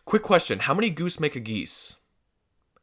Quick question, how many goose make a geese?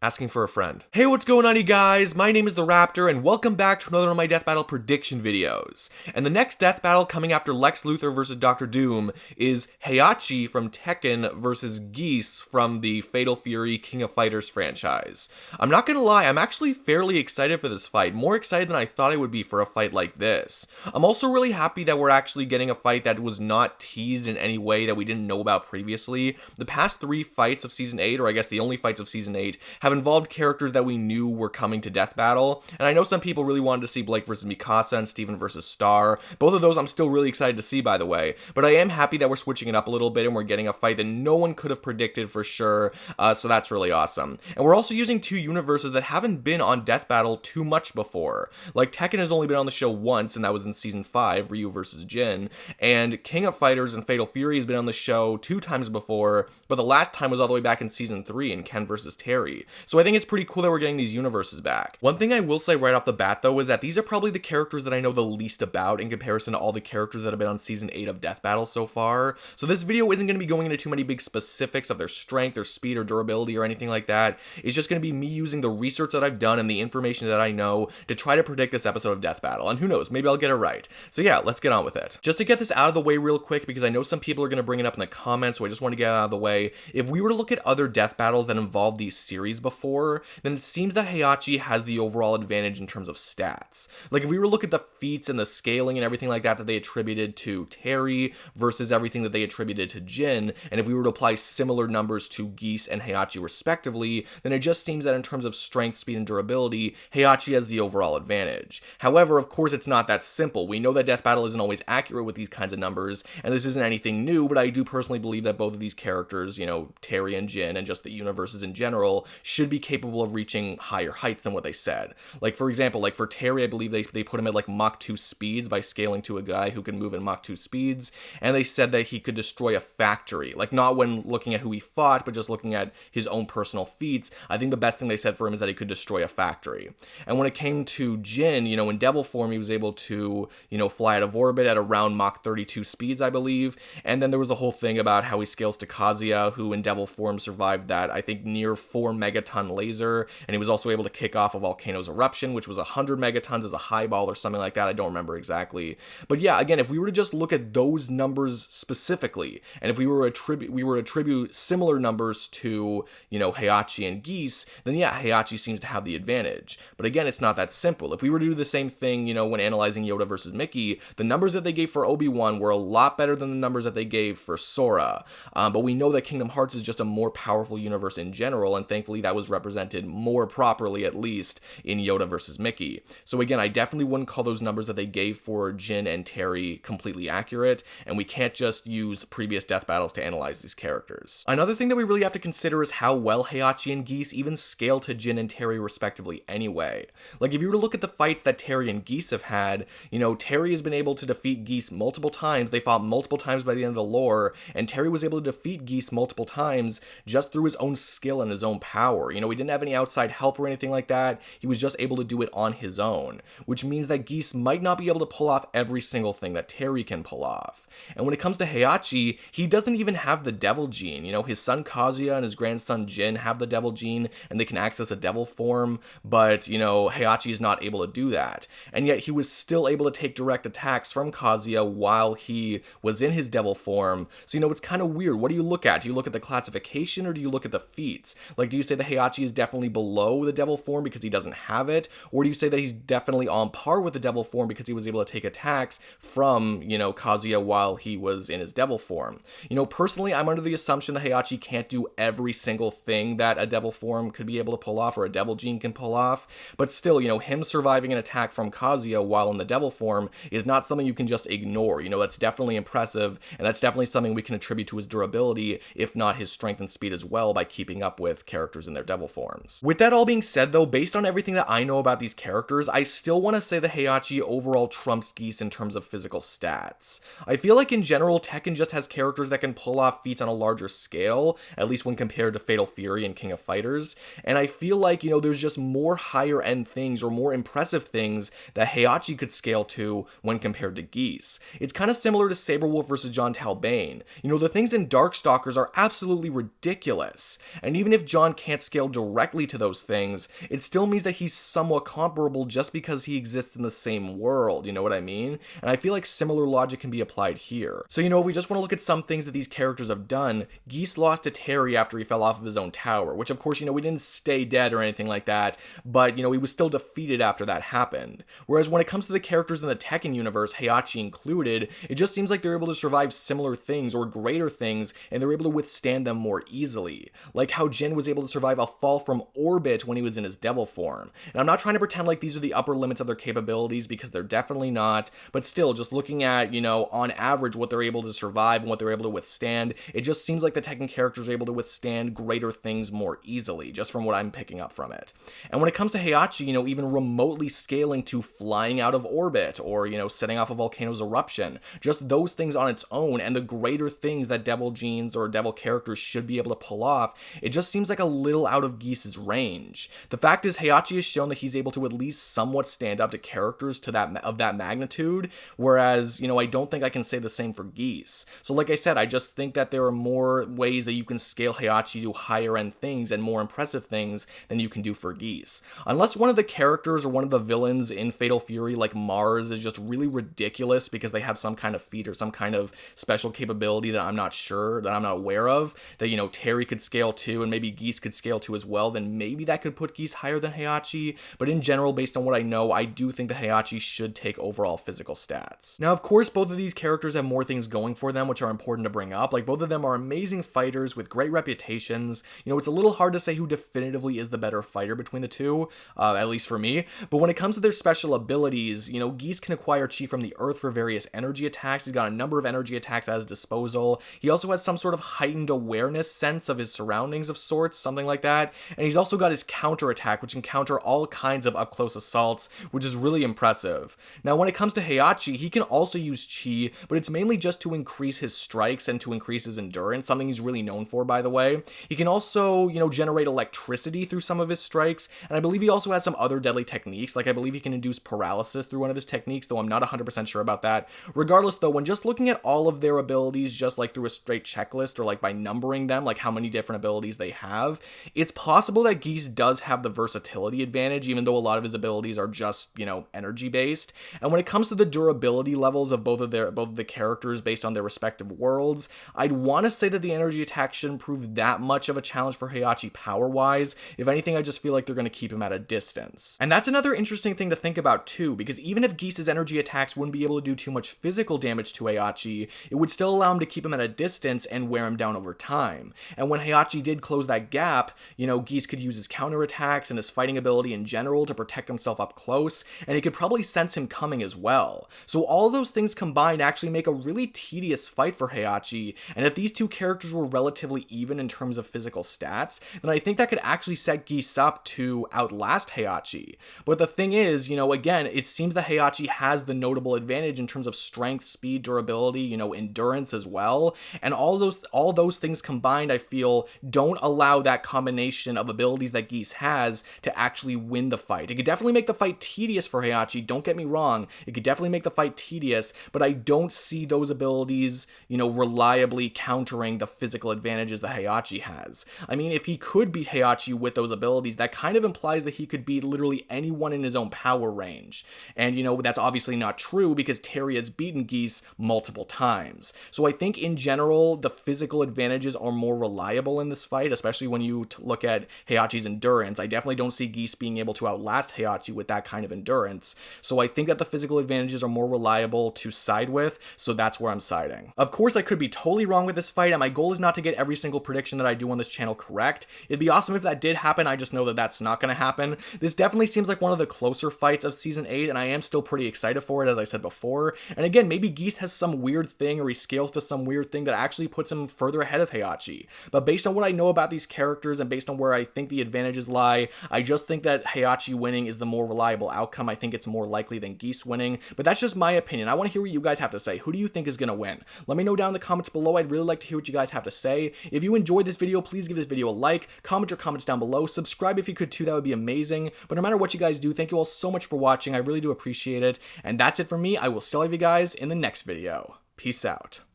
Asking for a friend. Hey, what's going on, you guys? My name is The Raptor, and welcome back to another one of my Death Battle prediction videos. And the next Death Battle coming after Lex Luthor versus Dr. Doom is Heihachi from Tekken versus Geese from the Fatal Fury King of Fighters franchise. I'm not gonna lie, I'm actually fairly excited for this fight, more excited than I thought I would be for a fight like this. I'm also really happy that we're actually getting a fight that was not teased in any way that we didn't know about previously. The past 3 fights of Season 8, or I guess the only fights of Season 8, have involved characters that we knew were coming to Death Battle, and I know some people really wanted to see Blake versus Mikasa and Steven versus Star. Both of those I'm still really excited to see, by the way, but I am happy that we're switching it up a little bit and we're getting a fight that no one could have predicted for sure, so that's really awesome. And we're also using 2 universes that haven't been on Death Battle too much before. Like, Tekken has only been on the show once, and that was in Season 5, Ryu versus Jin, and King of Fighters and Fatal Fury has been on the show 2 times before, but the last time was all the way back in Season 3 in Ken versus Terry. So I think it's pretty cool that we're getting these universes back. One thing I will say right off the bat though is that these are probably the characters that I know the least about in comparison to all the characters that have been on Season 8 of Death Battle so far. So this video isn't going to be going into too many big specifics of their strength, their speed, or durability or anything like that. It's just going to be me using the research that I've done and the information that I know to try to predict this episode of Death Battle. And who knows, maybe I'll get it right. So yeah, let's get on with it. Just to get this out of the way real quick, because I know some people are going to bring it up in the comments, so I just want to get it out of the way. If we were to look at other Death Battles that involved these series before, then it seems that Heihachi has the overall advantage in terms of stats. Like, if we were to look at the feats and the scaling and everything like that they attributed to Terry versus everything that they attributed to Jin, and if we were to apply similar numbers to Geese and Heihachi respectively, then it just seems that in terms of strength, speed, and durability, Heihachi has the overall advantage. However, of course, it's not that simple. We know that Death Battle isn't always accurate with these kinds of numbers, and this isn't anything new, but I do personally believe that both of these characters, you know, Terry and Jin, and just the universes in general, should be capable of reaching higher heights than what they said. Like, for example, like for Terry, I believe they put him at like Mach 2 speeds by scaling to a guy who can move in Mach 2 speeds, and they said that he could destroy a factory. Like, not when looking at who he fought, but just looking at his own personal feats. I think the best thing they said for him is that he could destroy a factory. And when it came to Jin, you know, in Devil form, he was able to, you know, fly out of orbit at around Mach 32 speeds, I believe. And then there was the whole thing about how he scales to Kazuya, who in Devil form survived that, I think, near 4 megaton laser, and he was also able to kick off a volcano's eruption, which was 100 megatons as a highball or something like that. I don't remember exactly. But yeah, again, if we were to just look at those numbers specifically, and if we were to attribute similar numbers to, you know, Heihachi and Geese, then yeah, Heihachi seems to have the advantage. But again, it's not that simple. If we were to do the same thing, you know, when analyzing Yoda versus Mickey, the numbers that they gave for Obi-Wan were a lot better than the numbers that they gave for Sora. But we know that Kingdom Hearts is just a more powerful universe in general, and thankfully that was represented more properly, at least, in Yoda versus Mickey. So again, I definitely wouldn't call those numbers that they gave for Jin and Terry completely accurate, and we can't just use previous Death Battles to analyze these characters. Another thing that we really have to consider is how well Heihachi and Geese even scale to Jin and Terry respectively anyway. Like, if you were to look at the fights that Terry and Geese have had, you know, Terry has been able to defeat Geese multiple times, they fought multiple times by the end of the lore, and Terry was able to defeat Geese multiple times just through his own skill and his own power. You know, he didn't have any outside help or anything like that, he was just able to do it on his own, which means that Geese might not be able to pull off every single thing that Terry can pull off. And when it comes to Heihachi, he doesn't even have the devil gene. You know, his son Kazuya and his grandson Jin have the devil gene, and they can access a devil form, but, you know, Heihachi is not able to do that. And yet he was still able to take direct attacks from Kazuya while he was in his devil form. So, you know, it's kind of weird. What do you look at? Do you look at the classification, or do you look at the feats? Like, do you say that Heihachi is definitely below the devil form because he doesn't have it? Or do you say that he's definitely on par with the devil form because he was able to take attacks from, you know, Kazuya while he was in his devil form? You know, personally, I'm under the assumption that Heihachi can't do every single thing that a devil form could be able to pull off, or a devil gene can pull off, but still, you know, him surviving an attack from Kazuya while in the devil form is not something you can just ignore. You know, that's definitely impressive, and that's definitely something we can attribute to his durability, if not his strength and speed as well, by keeping up with characters in their devil forms. With that all being said though, based on everything that I know about these characters, I still want to say that Heihachi overall trumps Geese in terms of physical stats. I feel feel like in general, Tekken just has characters that can pull off feats on a larger scale, at least when compared to Fatal Fury and King of Fighters. And I feel like, there's just more higher end things or more impressive things that Heihachi could scale to when compared to Geese. It's kind of similar to Saberwolf versus John Talbane. The things in Darkstalkers are absolutely ridiculous. And even if John can't scale directly to those things, it still means that he's somewhat comparable just because he exists in the same world, you know what I mean? And I feel like similar logic can be applied here. So, if we just want to look at some things that these characters have done, Geese lost to Terry after he fell off of his own tower, which of course, we didn't stay dead or anything like that, but, he was still defeated after that happened. Whereas when it comes to the characters in the Tekken universe, Heihachi included, it just seems like they're able to survive similar things or greater things, and they're able to withstand them more easily. Like how Jin was able to survive a fall from orbit when he was in his devil form. And I'm not trying to pretend like these are the upper limits of their capabilities, because they're definitely not, but still, just looking at, on average what they're able to survive and what they're able to withstand, it just seems like the Tekken characters are able to withstand greater things more easily, just from what I'm picking up from it. And when it comes to Heihachi, even remotely scaling to flying out of orbit, or, setting off a volcano's eruption, just those things on its own, and the greater things that Devil Genes or Devil characters should be able to pull off, it just seems like a little out of Geese's range. The fact is, Heihachi has shown that he's able to at least somewhat stand up to characters of that magnitude, whereas, I don't think I can say the same for Geese. So like I said, I just think that there are more ways that you can scale Heihachi to higher end things and more impressive things than you can do for Geese. Unless one of the characters or one of the villains in Fatal Fury, like Mars, is just really ridiculous because they have some kind of feat or some kind of special capability that I'm not aware of, that, Terry could scale to and maybe Geese could scale to as well, then maybe that could put Geese higher than Heihachi. But in general, based on what I know, I do think that Heihachi should take overall physical stats. Now, of course, both of these characters have more things going for them, which are important to bring up. Like, both of them are amazing fighters with great reputations. It's a little hard to say who definitively is the better fighter between the two, at least for me. But when it comes to their special abilities, Geese can acquire chi from the earth for various energy attacks. He's got a number of energy attacks at his disposal. He also has some sort of heightened awareness sense of his surroundings of sorts, something like that. And he's also got his counter attack, which can counter all kinds of up-close assaults, which is really impressive. Now, when it comes to Heihachi, he can also use chi, but it's mainly just to increase his strikes and to increase his endurance, something he's really known for, by the way. He can also, generate electricity through some of his strikes, and I believe he also has some other deadly techniques, like I believe he can induce paralysis through one of his techniques, though I'm not 100% sure about that. Regardless, though, when just looking at all of their abilities, just like through a straight checklist, or like by numbering them, like how many different abilities they have, it's possible that Geese does have the versatility advantage, even though a lot of his abilities are just, energy based. And when it comes to the durability levels of both of the characters based on their respective worlds, I'd want to say that the energy attack shouldn't prove that much of a challenge for Heihachi power-wise. If anything, I just feel like they're going to keep him at a distance. And that's another interesting thing to think about too, because even if Geese's energy attacks wouldn't be able to do too much physical damage to Heihachi, it would still allow him to keep him at a distance and wear him down over time. And when Heihachi did close that gap, Geese could use his counterattacks and his fighting ability in general to protect himself up close, and he could probably sense him coming as well. So all of those things combined actually make a really tedious fight for Heihachi, and if these two characters were relatively even in terms of physical stats, then I think that could actually set Geese up to outlast Heihachi. But the thing is, again, it seems that Heihachi has the notable advantage in terms of strength, speed, durability, endurance as well, and all those things combined, I feel, don't allow that combination of abilities that Geese has to actually win the fight. It could definitely make the fight tedious for Heihachi, don't get me wrong, it could definitely make the fight tedious, but I don't see those abilities, reliably countering the physical advantages that Heihachi has. I mean, if he could beat Heihachi with those abilities, that kind of implies that he could beat literally anyone in his own power range. And, that's obviously not true because Terry has beaten Geese multiple times. So I think in general, the physical advantages are more reliable in this fight, especially when you look at Heihachi's endurance. I definitely don't see Geese being able to outlast Heihachi with that kind of endurance. So I think that the physical advantages are more reliable to side with, so that's where I'm siding. Of course, I could be totally wrong with this fight, and my goal is not to get every single prediction that I do on this channel correct. It'd be awesome if that did happen, I just know that that's not going to happen. This definitely seems like one of the closer fights of Season 8, and I am still pretty excited for it, as I said before. And again, maybe Geese has some weird thing, or he scales to some weird thing that actually puts him further ahead of Heihachi. But based on what I know about these characters, and based on where I think the advantages lie, I just think that Heihachi winning is the more reliable outcome. I think it's more likely than Geese winning, but that's just my opinion. I want to hear what you guys have to say. play? Who do you think is going to win? Let me know down in the comments below. I'd really like to hear what you guys have to say. If you enjoyed this video, please give this video a like, comment your comments down below, subscribe if you could too, that would be amazing. But no matter what you guys do, thank you all so much for watching. I really do appreciate it. And that's it for me. I will see all of you guys in the next video. Peace out.